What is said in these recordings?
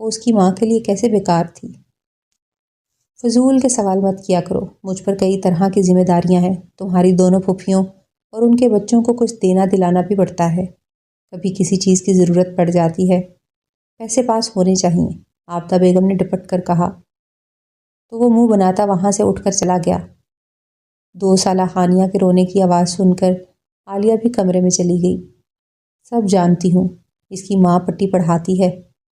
وہ اس کی ماں کے لیے کیسے بیکار تھی۔ فضول کے سوال مت کیا کرو، مجھ پر کئی طرح کی ذمہ داریاں ہیں، تمہاری دونوں پھوپھیوں اور ان کے بچوں کو کچھ دینا دلانا بھی پڑتا ہے، کبھی کسی چیز کی ضرورت پڑ جاتی ہے، پیسے پاس ہونے چاہیے، آفتہ بیگم نے ڈپٹ کر کہا، تو وہ منہ بناتا وہاں سے اٹھ کر چلا گیا۔ 2 سالہ ہانیہ کے رونے کی آواز سن کر عالیہ بھی کمرے میں چلی گئی۔ سب جانتی ہوں، اس کی ماں پٹی پڑھاتی ہے،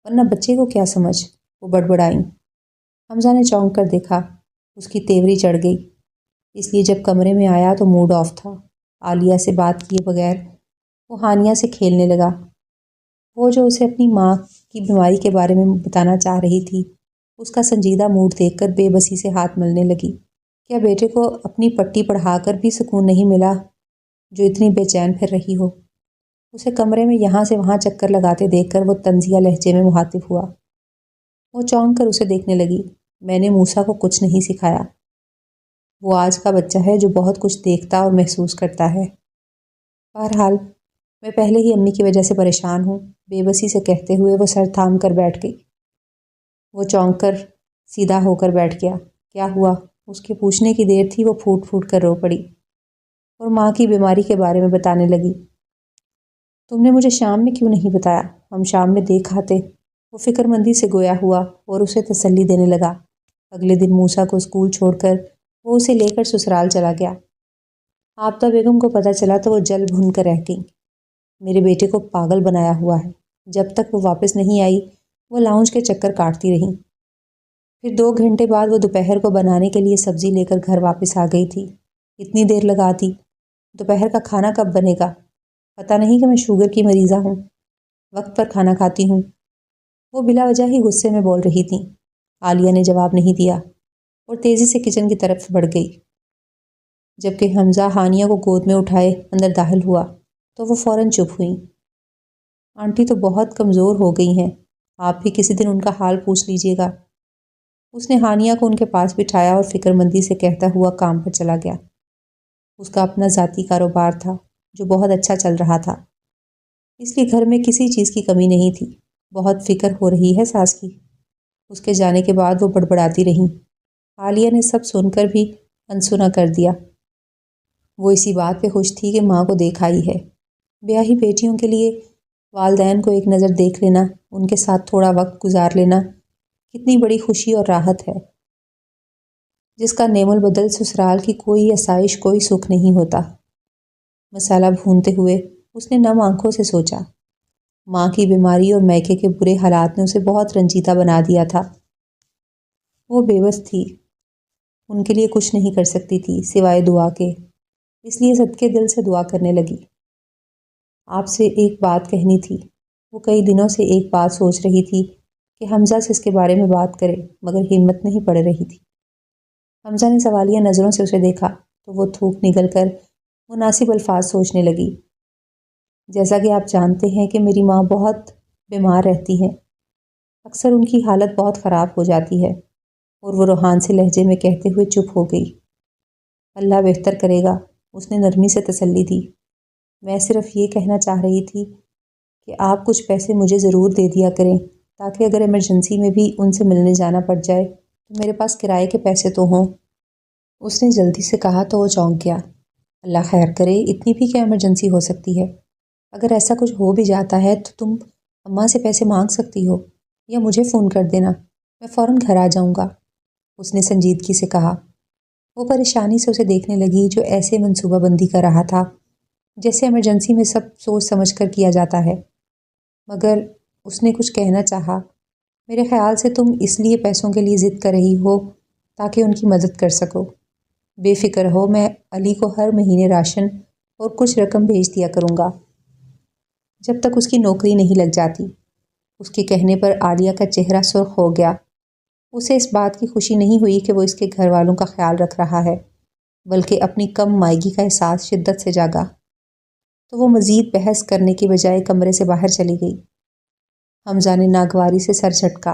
ورنہ بچے کو کیا سمجھ، وہ بڑبڑائیں۔ حمزہ نے چونک کر دیکھا، اس کی تیوری چڑھ گئی، اس لیے جب کمرے میں آیا تو موڈ آف تھا۔ عالیہ سے بات کیے بغیر وہ ہانیہ سے کھیلنے لگا۔ وہ جو اسے اپنی ماں کی بیماری کے بارے میں بتانا چاہ رہی تھی، اس کا سنجیدہ موڈ دیکھ کر بے بسی سے ہاتھ ملنے لگی۔ کیا بیٹے کو اپنی پٹی پڑھا کر بھی سکون نہیں ملا جو اتنی بے چین پھر رہی ہو؟ اسے کمرے میں یہاں سے وہاں چکر لگاتے دیکھ کر وہ طنزیہ لہجے میں مخاطب ہوا۔ وہ چونک کر اسے دیکھنے لگی۔ میں نے موسیٰ کو کچھ نہیں سکھایا، وہ آج کا بچہ ہے جو بہت کچھ دیکھتا اور محسوس کرتا ہے۔ بہرحال میں پہلے ہی امی کی وجہ سے پریشان ہوں، بے بسی سے کہتے ہوئے وہ سر تھام کر بیٹھ گئی۔ وہ چونک کر سیدھا ہو کر بیٹھ گیا۔ کیا ہوا؟ اس کے پوچھنے کی دیر تھی وہ پھوٹ پھوٹ کر رو پڑی اور ماں کی بیماری کے بارے میں بتانے لگی۔ تم نے مجھے شام میں کیوں نہیں بتایا؟ ہم شام میں دیکھ آتے۔ وہ فکر مندی سے گویا ہوا اور اسے تسلی دینے لگا۔ اگلے دن موسیٰ کو اسکول چھوڑ کر وہ اسے لے کر سسرال چلا گیا۔ آفتہ بیگم کو پتہ چلا تو وہ جل بھن کر رہ گئی۔ میرے بیٹے کو پاگل بنایا ہوا ہے، جب تک وہ واپس نہیں آئی وہ لاؤنج کے چکر کاٹتی رہی۔ پھر 2 گھنٹے بعد وہ دوپہر کو بنانے کے لیے سبزی لے کر گھر واپس آ گئی تھی۔ اتنی دیر لگاتی، دوپہر کا کھانا کب بنے گا؟ پتہ نہیں کہ میں شوگر کی مریضہ ہوں، وقت پر کھانا کھاتی ہوں۔ وہ بلا وجہ ہی غصے میں بول رہی تھیں۔ عالیہ نے جواب نہیں دیا اور تیزی سے کچن کی طرف بڑھ گئی۔ جبکہ حمزہ ہانیہ کو گود میں اٹھائے اندر داخل ہوا تو وہ فوراً چپ ہوئیں۔ آنٹی تو بہت کمزور ہو گئی ہیں، آپ بھی کسی دن ان کا حال پوچھ لیجیے گا۔ اس نے ہانیہ کو ان کے پاس بٹھایا اور فکر مندی سے کہتا ہوا کام پر چلا گیا۔ اس کا اپنا ذاتی کاروبار تھا جو بہت اچھا چل رہا تھا، اس لیے گھر میں کسی چیز کی کمی نہیں تھی۔ بہت فکر ہو رہی ہے ساس کی۔ اس کے جانے کے بعد وہ بڑبڑاتی رہیں۔ عالیہ نے سب سن کر بھی انسنا کر دیا۔ وہ اسی بات پہ خوش تھی کہ ماں کو دیکھ آئی ہے۔ بیاہی بیٹیوں کے لیے والدین کو ایک نظر دیکھ لینا، ان کے ساتھ تھوڑا وقت گزار لینا کتنی بڑی خوشی اور راحت ہے، جس کا نعم البدل سسرال کی کوئی آسائش، کوئی سکھ نہیں ہوتا۔ مسالہ بھونتے ہوئے اس نے نم آنکھوں سے سوچا، ماں کی بیماری اور میکے کے برے حالات نے اسے بہت رنجیدہ بنا دیا تھا۔ وہ بے بس تھی، ان کے لیے کچھ نہیں کر سکتی تھی سوائے دعا کے، اس لیے صدقے دل سے دعا کرنے لگی۔ آپ سے ایک بات کہنی تھی۔ وہ کئی دنوں سے ایک بات سوچ رہی تھی کہ حمزہ سے اس کے بارے میں بات کرے، مگر ہمت نہیں پڑ رہی تھی۔ حمزہ نے سوالیہ نظروں سے اسے دیکھا تو وہ تھوک نگل کر مناسب الفاظ سوچنے لگی۔ جیسا کہ آپ جانتے ہیں کہ میری ماں بہت بیمار رہتی ہیں، اکثر ان کی حالت بہت خراب ہو جاتی ہے، اور وہ روحان سے لہجے میں کہتے ہوئے چپ ہو گئی۔ اللہ بہتر کرے گا، اس نے نرمی سے تسلی دی۔ میں صرف یہ کہنا چاہ رہی تھی کہ آپ کچھ پیسے مجھے ضرور دے دیا کریں، تاکہ اگر ایمرجنسی میں بھی ان سے ملنے جانا پڑ جائے تو میرے پاس کرائے کے پیسے تو ہوں۔ اس نے جلدی سے کہا تو وہ چونک گیا۔ اللہ خیر کرے، اتنی بھی کیا ایمرجنسی ہو سکتی ہے؟ اگر ایسا کچھ ہو بھی جاتا ہے تو تم اماں سے پیسے مانگ سکتی ہو، یا مجھے فون کر دینا، میں فوراً گھر آ جاؤں گا، اس نے سنجیدگی سے کہا۔ وہ پریشانی سے اسے دیکھنے لگی جو ایسے منصوبہ بندی کر رہا تھا جیسے ایمرجنسی میں سب سوچ سمجھ کر کیا جاتا ہے۔ مگر اس نے کچھ کہنا چاہا۔ میرے خیال سے تم اس لیے پیسوں کے لیے ضد کر رہی ہو تاکہ ان کی مدد کر سکو۔ بے فکر ہو، میں علی کو ہر مہینے راشن اور کچھ رقم بھیج دیا کروں گا جب تک اس کی نوکری نہیں لگ جاتی۔ اس کے کہنے پر عالیہ کا چہرہ سرخ ہو گیا۔ اسے اس بات کی خوشی نہیں ہوئی کہ وہ اس کے گھر والوں کا خیال رکھ رہا ہے، بلکہ اپنی کم مائگی کا احساس شدت سے جاگا۔ تو وہ مزید بحث کرنے کی بجائے کمرے سے باہر چلی گئی۔ حمزہ نے ناگواری سے سر جھٹکا۔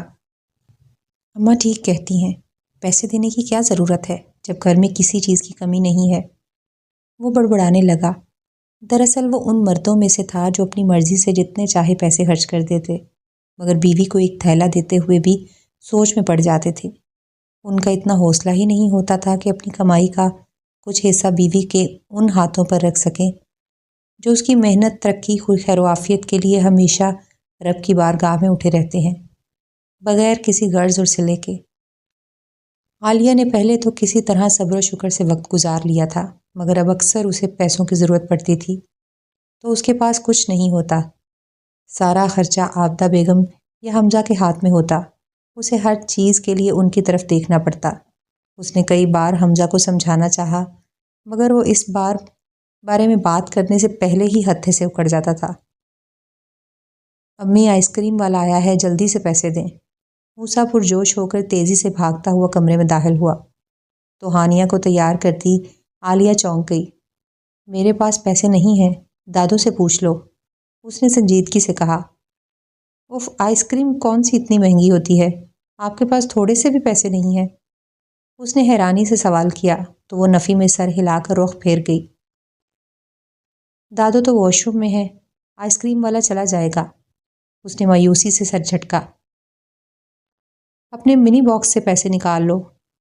اماں ٹھیک کہتی ہیں، پیسے دینے کی کیا ضرورت ہے جب گھر میں کسی چیز کی کمی نہیں ہے؟ وہ بڑبڑانے لگا۔ دراصل وہ ان مردوں میں سے تھا جو اپنی مرضی سے جتنے چاہے پیسے خرچ کر دیتے، مگر بیوی کو ایک تھیلا دیتے ہوئے بھی سوچ میں پڑ جاتے تھے۔ ان کا اتنا حوصلہ ہی نہیں ہوتا تھا کہ اپنی کمائی کا کچھ حصہ بیوی کے ان ہاتھوں پر رکھ سکیں جو اس کی محنت، ترقی، خیر و عافیت کے لیے ہمیشہ رب کی بارگاہ میں اٹھے رہتے ہیں، بغیر کسی غرض اور صلے کے۔ عالیہ نے پہلے تو کسی طرح صبر و شکر سے وقت گزار لیا تھا، مگر اب اکثر اسے پیسوں کی ضرورت پڑتی تھی تو اس کے پاس کچھ نہیں ہوتا۔ سارا خرچہ عابدہ بیگم یا حمزہ کے ہاتھ میں ہوتا۔ اسے ہر چیز کے لیے ان کی طرف دیکھنا پڑتا۔ اس نے کئی بار حمزہ کو سمجھانا چاہا، مگر وہ اس بارے میں بات کرنے سے پہلے ہی ہتھے سے اکڑ جاتا تھا۔ امی، آئس کریم والا آیا ہے، جلدی سے پیسے دیں۔ موسیٰ پرجوش ہو کر تیزی سے بھاگتا ہوا کمرے میں داخل ہوا تو ہانیہ کو تیار کرتی عالیہ چونک گئی۔ میرے پاس پیسے نہیں ہیں، دادو سے پوچھ لو، اس نے سنجیدگی سے کہا۔ اف، آئس کریم کون سی اتنی مہنگی ہوتی ہے؟ آپ کے پاس تھوڑے سے بھی پیسے نہیں ہیں؟ اس نے حیرانی سے سوال کیا تو وہ نفی میں سر ہلا کر رخ پھیر گئی۔ دادو تو واش روم میں ہے، آئس کریم والا چلا جائے گا۔ اس نے مایوسی سے سر جھٹکا۔ اپنے منی باکس سے پیسے نکال لو،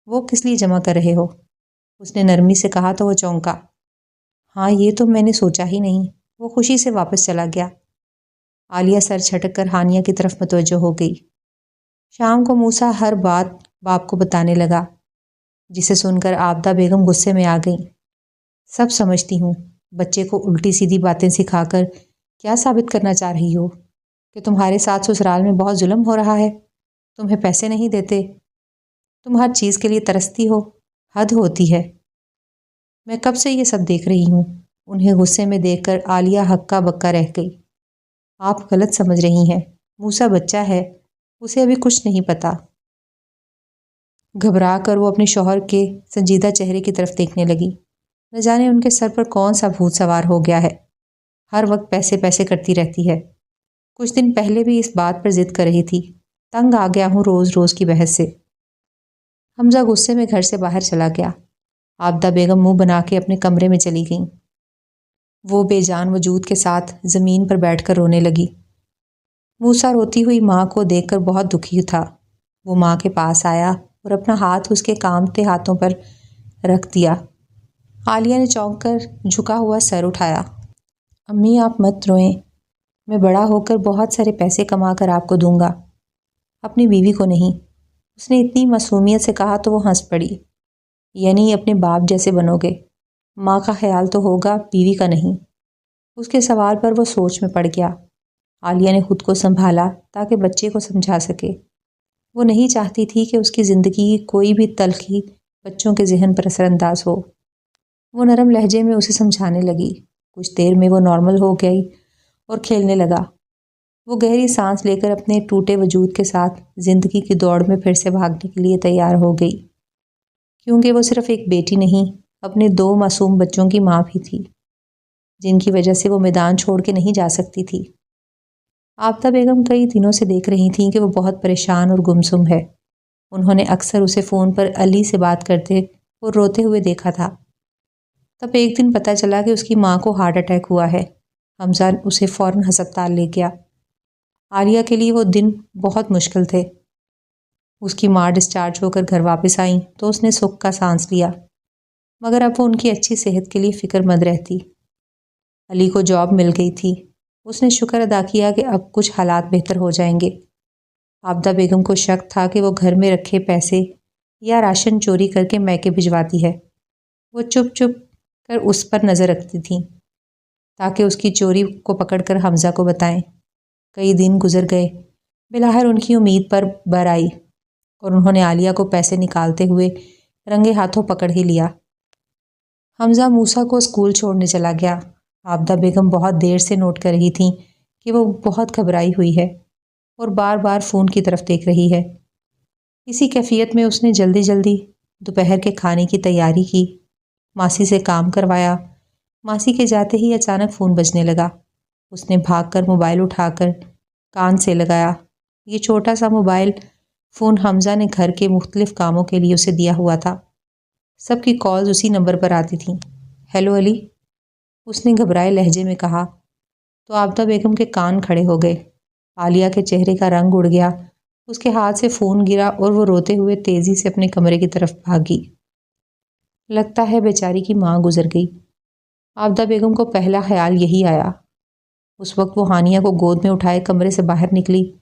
وہ کس لیے جمع کر رہے ہو؟ اس نے نرمی سے کہا تو وہ چونکا۔ ہاں، یہ تو میں نے سوچا ہی نہیں۔ وہ خوشی سے واپس چلا گیا۔ عالیہ سر جھٹک کر ہانیہ کی طرف متوجہ ہو گئی۔ شام کو موسیٰ ہر بات باپ کو بتانے لگا، جسے سن کر عابدہ بیگم غصے میں آ گئیں۔ سب سمجھتی ہوں، بچے کو الٹی سیدھی باتیں سکھا کر کیا ثابت کرنا چاہ رہی ہو؟ کہ تمہارے ساتھ سسرال میں بہت ظلم ہو رہا ہے، تمہیں پیسے نہیں دیتے، تم ہر چیز کے لیے ترستی ہو، حد ہوتی ہے۔ میں کب سے یہ سب دیکھ رہی ہوں۔ انہیں غصے میں دیکھ کر عالیہ ہکا بکا رہ گئی۔ آپ غلط سمجھ رہی ہیں، موسیٰ بچہ ہے، اسے ابھی کچھ نہیں پتا۔ گھبرا کر وہ اپنے شوہر کے سنجیدہ چہرے کی طرف دیکھنے لگی۔ نہ جانے ان کے سر پر کون سا بھوت سوار ہو گیا ہے، ہر وقت پیسے پیسے کرتی رہتی ہے۔ کچھ دن پہلے بھی اس بات پر ضد کر رہی تھی۔ تنگ آ گیا ہوں روز روز کی بحث سے۔ حمزہ غصے میں گھر سے باہر چلا گیا۔ عابدہ بیگم منہ بنا کے اپنے کمرے میں چلی گئیں۔ وہ بے جان وجود کے ساتھ زمین پر بیٹھ کر رونے لگی۔ موسیٰ روتی ہوئی ماں کو دیکھ کر بہت دکھی تھا۔ وہ ماں کے پاس آیا اور اپنا ہاتھ اس کے کانپتے ہاتھوں پر رکھ دیا۔ عالیہ نے چونک کر جھکا ہوا سر اٹھایا۔ امی، آپ مت روئیں، میں بڑا ہو کر بہت سارے پیسے کما کر آپ کو دوں گا، اپنی بیوی کو نہیں۔ اس نے اتنی معصومیت سے کہا تو وہ ہنس پڑی۔ یعنی اپنے باپ جیسے بنو گے؟ ماں کا خیال تو ہوگا، بیوی کا نہیں۔ اس کے سوال پر وہ سوچ میں پڑ گیا۔ عالیہ نے خود کو سنبھالا تاکہ بچے کو سمجھا سکے۔ وہ نہیں چاہتی تھی کہ اس کی زندگی کی کوئی بھی تلخی بچوں کے ذہن پر اثر انداز ہو۔ وہ نرم لہجے میں اسے سمجھانے لگی۔ کچھ دیر میں وہ نارمل ہو گئی اور کھیلنے لگا۔ وہ گہری سانس لے کر اپنے ٹوٹے وجود کے ساتھ زندگی کی دوڑ میں پھر سے بھاگنے کے لیے تیار ہو گئی، کیونکہ وہ صرف ایک بیٹی نہیں، اپنے 2 معصوم بچوں کی ماں بھی تھی، جن کی وجہ سے وہ میدان چھوڑ کے نہیں جا سکتی تھی۔ عابدہ بیگم کئی دنوں سے دیکھ رہی تھیں کہ وہ بہت پریشان اور گمسم ہے۔ انہوں نے اکثر اسے فون پر علی سے بات کرتے اور روتے ہوئے دیکھا تھا۔ تب ایک دن پتہ چلا کہ اس کی ماں کو ہارٹ اٹیک ہوا ہے۔ حمزہ اسے فوراً ہسپتال لے گیا۔ عالیہ کے لیے وہ دن بہت مشکل تھے۔ اس کی ماں ڈسچارج ہو کر گھر واپس آئیں تو اس نے سکھ کا سانس لیا، مگر اب وہ ان کی اچھی صحت کے لیے فکر مند رہتی۔ علی کو جاب مل گئی تھی۔ اس نے شکر ادا کیا کہ اب کچھ حالات بہتر ہو جائیں گے۔ عابدہ بیگم کو شک تھا کہ وہ گھر میں رکھے پیسے یا راشن چوری کر کے میکے بھجواتی ہے۔ وہ چپ چپ کر اس پر نظر رکھتی تھیں تاکہ اس کی چوری کو پکڑ کر حمزہ کو بتائیں۔ کئی دن گزر گئے، بلاخر ان کی امید پر بر آئی اور انہوں نے عالیہ کو پیسے نکالتے ہوئے رنگے ہاتھوں پکڑ ہی لیا۔ حمزہ موسیٰ کو اسکول چھوڑنے چلا گیا۔ عابدہ بیگم بہت دیر سے نوٹ کر رہی تھیں کہ وہ بہت گھبرائی ہوئی ہے اور بار بار فون کی طرف دیکھ رہی ہے۔ اسی کیفیت میں اس نے جلدی جلدی دوپہر کے کھانے کی تیاری کی، ماسی سے کام کروایا۔ ماسی کے جاتے ہی اچانک فون بجنے لگا۔ اس نے بھاگ کر موبائل اٹھا کر کان سے لگایا۔ یہ چھوٹا سا موبائل فون حمزہ نے گھر کے مختلف کاموں کے لیے اسے دیا ہوا تھا۔ سب کی کالز اسی نمبر پر آتی تھیں۔ ہیلو علی، اس نے گھبرائے لہجے میں کہا تو عابدہ بیگم کے کان کھڑے ہو گئے۔ عالیہ کے چہرے کا رنگ اڑ گیا، اس کے ہاتھ سے فون گرا اور وہ روتے ہوئے تیزی سے اپنے کمرے کی طرف بھاگی۔ لگتا ہے بیچاری کی ماں گزر گئی۔ عابدہ بیگم کو پہلا خیال یہی آیا۔ اس وقت وہ ہانیہ کو گود میں اٹھائے کمرے سے باہر نکلی۔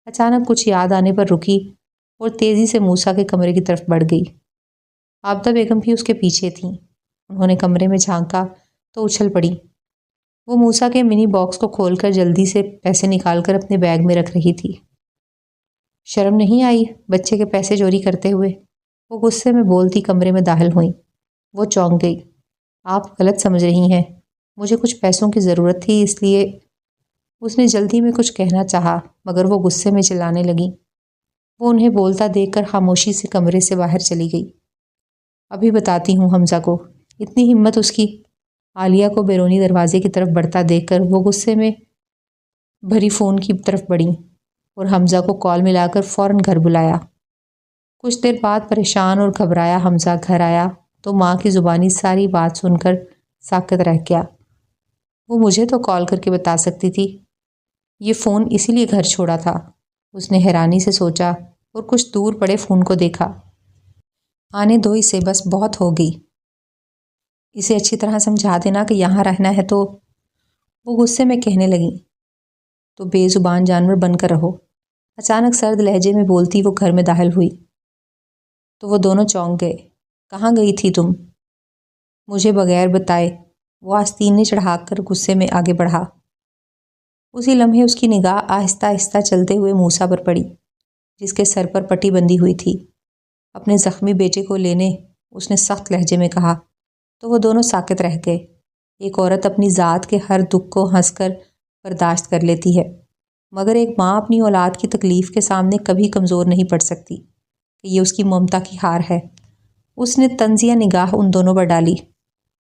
اچانک کچھ یاد آنے پر رکی اور تیزی سے موسیٰ کے کمرے کی طرف بڑھ گئی۔ عابدہ بیگم بھی اس کے پیچھے تھیں۔ انہوں نے کمرے میں جھانکا تو اچھل پڑی۔ وہ موسیٰ کے منی باکس کو کھول کر جلدی سے پیسے نکال کر اپنے بیگ میں رکھ رہی تھی۔ شرم نہیں آئی بچے کے پیسے چوری کرتے ہوئے؟ وہ غصے میں بولتی کمرے میں داخل ہوئیں۔ وہ چونک گئی۔ آپ غلط سمجھ رہی ہیں، مجھے کچھ پیسوں کی ضرورت تھی، اس لیے۔ اس نے جلدی میں کچھ کہنا چاہا مگر وہ غصے میں چلانے لگی۔ وہ انہیں بولتا دیکھ کر خاموشی سے کمرے سے باہر چلی گئی۔ ابھی بتاتی ہوں حمزہ کو۔ اتنی ہمت اس کی؟ عالیہ کو بیرونی دروازے کی طرف بڑھتا دیکھ کر وہ غصے میں بھری فون کی طرف بڑھیں اور حمزہ کو کال ملا کر فوراً گھر بلایا۔ کچھ دیر بعد پریشان اور گھبرایا حمزہ گھر آیا تو ماں کی زبانی ساری بات سن کر ساکت رہ گیا۔ وہ مجھے تو کال کر کے بتا سکتی تھی۔ یہ فون اسی لیے گھر چھوڑا تھا۔ اس نے حیرانی سے سوچا اور کچھ دور پڑے فون کو دیکھا۔ آنے دو اسے، بس بہت ہو گئی۔ اسے اچھی طرح سمجھا دینا کہ یہاں رہنا ہے تو۔ وہ غصے میں کہنے لگیں تو بے زبان جانور بن کر رہو۔ اچانک سرد لہجے میں بولتی وہ گھر میں داخل ہوئی تو وہ دونوں چونک گئے۔ کہاں گئی تھی تم؟ مجھے بغیر بتائے، وہ آستین نے چڑھا کر غصے میں آگے بڑھا۔ اسی لمحے اس کی نگاہ آہستہ آہستہ چلتے ہوئے موسیٰ پر پڑی جس کے سر پر پٹی بندھی ہوئی تھی۔ اپنے زخمی بیٹے کو لینے اس نے سخت لہجے میں کہا تو وہ دونوں ساکت رہ گئے۔ ایک عورت اپنی ذات کے ہر دکھ کو ہنس کر برداشت کر لیتی ہے مگر ایک ماں اپنی اولاد کی تکلیف کے سامنے کبھی کمزور نہیں پڑ سکتی کہ یہ اس کی ممتا کی ہار ہے۔ اس نے طنزیہ نگاہ ان دونوں پر ڈالی۔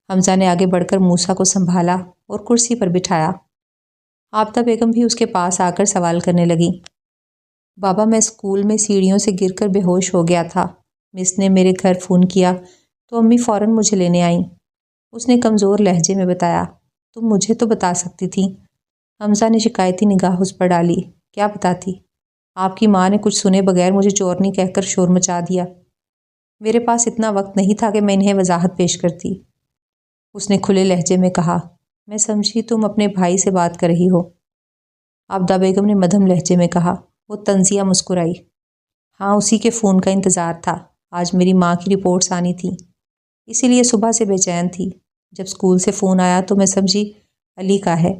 حمزہ نے آگے بڑھ کر موسیٰ کو سنبھالا اور کرسی پر بٹھایا۔ عابدہ بیگم بھی اس کے پاس آ کر سوال کرنے لگی۔ بابا، میں اسکول میں سیڑھیوں سے گر کر بے ہوش ہو گیا تھا۔ مس نے میرے گھر فون کیا تو امی فوراً مجھے لینے آئیں۔ اس نے کمزور لہجے میں بتایا۔ تم مجھے تو بتا سکتی تھی۔ حمزہ نے شکایتی نگاہ اس پر ڈالی۔ کیا بتاتی؟ آپ کی ماں نے کچھ سنے بغیر مجھے چورنی کہہ کر شور مچا دیا۔ میرے پاس اتنا وقت نہیں تھا کہ میں انہیں وضاحت پیش کرتی۔ اس نے کھلے لہجے میں کہا۔ میں سمجھی تم اپنے بھائی سے بات کر رہی ہو۔ عابدہ بیگم نے مدھم لہجے میں کہا۔ وہ طنزیہ مسکرائی۔ ہاں، اسی کے فون کا انتظار تھا۔ آج میری ماں کی رپورٹس آنی تھیں، اسی لیے صبح سے بے چین تھی۔ جب اسکول سے فون آیا تو میں سمجھی علی کا ہے،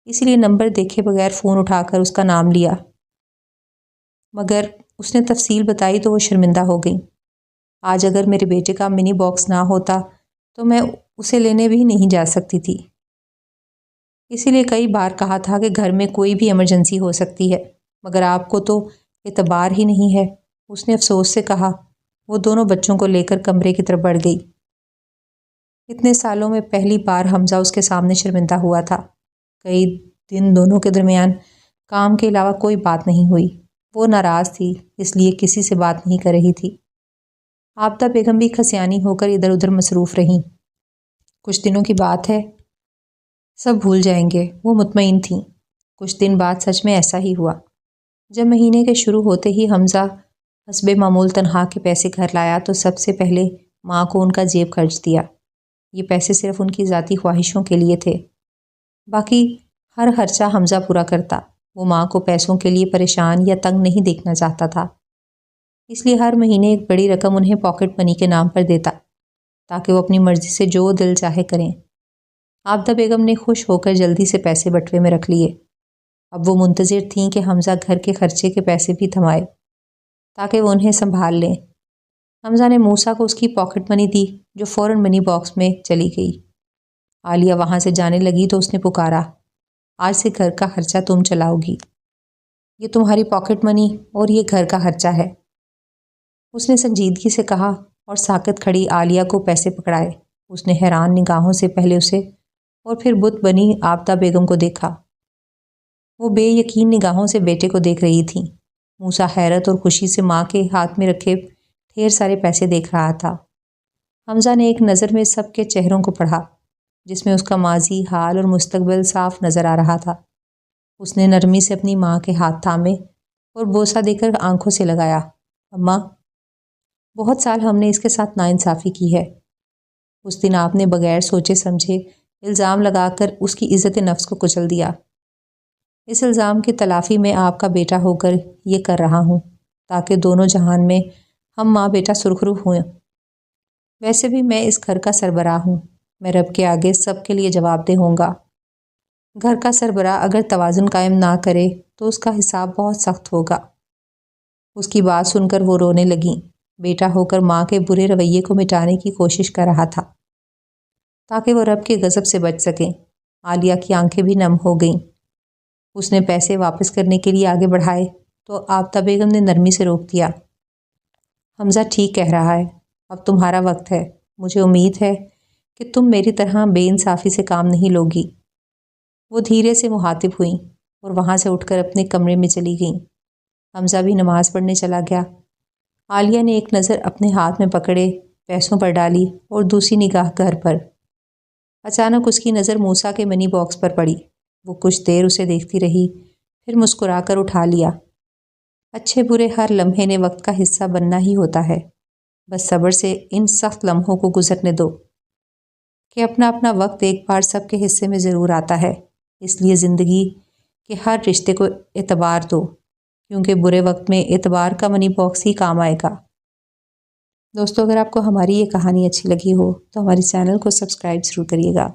اسی لیے نمبر دیکھے بغیر فون اٹھا کر اس کا نام لیا، مگر اس نے تفصیل بتائی تو وہ شرمندہ ہو گئی۔ آج اگر میرے بیٹے کا منی باکس نہ ہوتا تو میں اسے لینے بھی نہیں جا سکتی تھی، اسی لیے کئی بار کہا تھا کہ گھر میں کوئی بھی ایمرجنسی ہو سکتی ہے، مگر آپ کو تو اعتبار ہی نہیں ہے، اس نے افسوس سے کہا۔ وہ دونوں بچوں کو لے کر کمرے کی طرف بڑھ گئی۔ اتنے سالوں میں پہلی بار حمزہ اس کے سامنے شرمندہ ہوا تھا۔ کئی دن دونوں کے درمیان کام کے علاوہ کوئی بات نہیں ہوئی۔ وہ ناراض تھی، اس لیے کسی سے بات نہیں کر رہی تھی۔ عابدہ بیگم بھی خسیانی ہو کر ادھر ادھر مصروف رہیں۔ کچھ دنوں کی بات ہے، سب بھول جائیں گے، وہ مطمئن تھیں۔ کچھ دن بعد سچ میں ایسا ہی ہوا۔ جب مہینے کے شروع ہوتے ہی حمزہ حسب معمول تنخواہ کے پیسے گھر لایا تو سب سے پہلے ماں کو ان کا جیب خرچ دیا۔ یہ پیسے صرف ان کی ذاتی خواہشوں کے لیے تھے، باقی ہر خرچہ حمزہ پورا کرتا۔ وہ ماں کو پیسوں کے لیے پریشان یا تنگ نہیں دیکھنا چاہتا تھا، اس لیے ہر مہینے ایک بڑی رقم انہیں پاکٹ منی کے نام پر دیتا تاکہ وہ اپنی مرضی سے جو دل چاہے کریں۔ عابدہ بیگم نے خوش ہو کر جلدی سے پیسے بٹوے میں رکھ لیے۔ اب وہ منتظر تھیں کہ حمزہ گھر کے خرچے کے پیسے بھی تھمائے تاکہ وہ انہیں سنبھال لیں۔ حمزہ نے موسیٰ کو اس کی پاکٹ منی دی جو فوراً منی باکس میں چلی گئی۔ عالیہ وہاں سے جانے لگی تو اس نے پکارا، آج سے گھر کا خرچہ تم چلاؤ گی، یہ تمہاری پاکٹ منی اور یہ گھر کا خرچہ ہے، اس نے سنجیدگی سے کہا اور ساکت کھڑی عالیہ کو پیسے پکڑائے۔ اس نے حیران نگاہوں سے پہلے اسے اور پھر بت بنی عابدہ بیگم کو دیکھا۔ وہ بے یقین نگاہوں سے بیٹے کو دیکھ رہی تھیں۔ موسیٰ حیرت اور خوشی سے ماں کے ہاتھ میں رکھے ڈھیر سارے پیسے دیکھ رہا تھا۔ حمزہ نے ایک نظر میں سب کے چہروں کو پڑھا جس میں اس کا ماضی، حال اور مستقبل صاف نظر آ رہا تھا۔ اس نے نرمی سے اپنی ماں کے ہاتھ تھامے اور بوسہ دے کر آنکھوں سے لگایا۔ اماں، بہت سال ہم نے اس کے ساتھ ناانصافی کی ہے۔ اس دن آپ نے بغیر سوچے سمجھے الزام لگا کر اس کی عزت نفس کو کچل دیا۔ اس الزام کی تلافی میں آپ کا بیٹا ہو کر یہ کر رہا ہوں تاکہ دونوں جہان میں ہم ماں بیٹا سرخرو ہوئیں۔ ویسے بھی میں اس گھر کا سربراہ ہوں، میں رب کے آگے سب کے لیے جواب دہ ہوں گا۔ گھر کا سربراہ اگر توازن قائم نہ کرے تو اس کا حساب بہت سخت ہوگا۔ اس کی بات سن کر وہ رونے لگیں۔ بیٹا ہو کر ماں کے برے رویے کو مٹانے کی کوشش کر رہا تھا تاکہ وہ رب کے غضب سے بچ سکیں۔ عالیہ کی آنکھیں بھی نم ہو گئیں۔ اس نے پیسے واپس کرنے کے لیے آگے بڑھائے تو آفتہ بیگم نے نرمی سے روک دیا۔ حمزہ ٹھیک کہہ رہا ہے، اب تمہارا وقت ہے۔ مجھے امید ہے کہ تم میری طرح بے انصافی سے کام نہیں لوگی۔ وہ دھیرے سے مخاطب ہوئیں اور وہاں سے اٹھ کر اپنے کمرے میں چلی گئیں۔ حمزہ بھی نماز پڑھنے چلا گیا۔ عالیہ نے ایک نظر اپنے ہاتھ میں پکڑے پیسوں پر ڈالی اور دوسری نگاہ گھر پر۔ اچانک اس کی نظر موسیٰ کے منی باکس پر پڑی۔ وہ کچھ دیر اسے دیکھتی رہی، پھر مسکرا کر اٹھا لیا۔ اچھے برے ہر لمحے نے وقت کا حصہ بننا ہی ہوتا ہے، بس صبر سے ان سخت لمحوں کو گزرنے دو کہ اپنا اپنا وقت ایک بار سب کے حصے میں ضرور آتا ہے۔ اس لیے زندگی کے ہر رشتے کو اعتبار دو، کیونکہ برے وقت میں اعتبار کا منی باکس ہی کام آئے گا۔ دوستو، اگر آپ کو ہماری یہ کہانی اچھی لگی ہو تو ہمارے چینل کو سبسکرائب ضرور کریے گا۔